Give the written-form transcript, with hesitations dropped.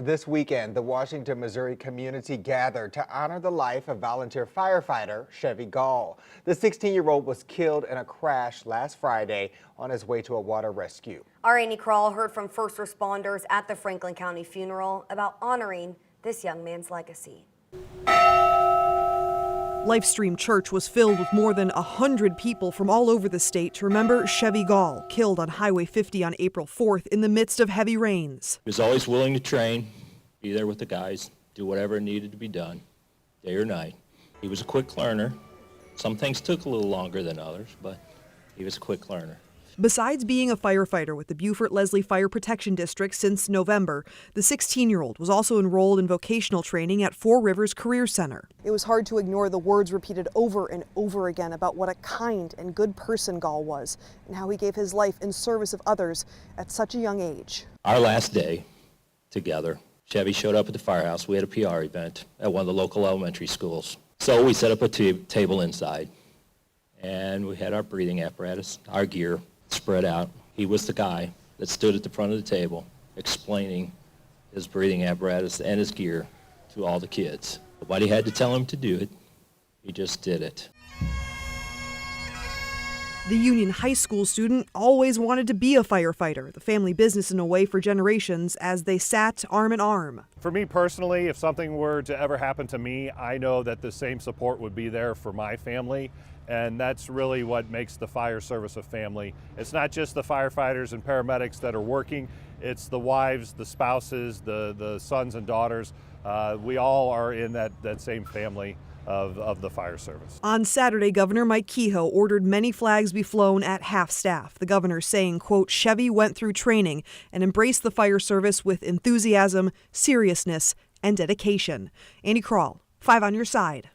This weekend, the Washington, Missouri community gathered to honor the life of volunteer firefighter Chevy Gall. The 16-year-old was killed in a crash last Friday on his way to a water rescue. Our Amy Krall heard from first responders at the Franklin County funeral about honoring this young man's legacy. Lifestream Church was filled with more than 100 people from all over the state to remember Chevy Gall, killed on Highway 50 on April 4th in the midst of heavy rains. He was always willing to train, be there with the guys, do whatever needed to be done, day or night. He was a quick learner. Some things took a little longer than others, but he was a quick learner. Besides being a firefighter with the Beaufort-Leslie Fire Protection District since November, the 16-year-old was also enrolled in vocational training at Four Rivers Career Center. It was hard to ignore the words repeated over and over again about what a kind and good person Gall was and how he gave his life in service of others at such a young age. Our last day together, Chevy showed up at the firehouse. We had a PR event at one of the local elementary schools. So we set up a table inside, and we had our breathing apparatus, our gear spread out. He was the guy that stood at the front of the table explaining his breathing apparatus and his gear to all the kids. Nobody had to tell him to do it. He just did it. The Union High School student always wanted to be a firefighter, the family business in a way for generations, as they sat arm in arm. For me personally, if something were to ever happen to me, I know that the same support would be there for my family. And that's really what makes the fire service a family. It's not just the firefighters and paramedics that are working, it's the wives, the spouses, the sons and daughters. We all are in that same family of the fire service. On Saturday, Governor Mike Kehoe ordered many flags be flown at half-staff. The governor saying, quote, Chevy went through training and embraced the fire service with enthusiasm, seriousness, and dedication. Amy Krall, 5 on your side.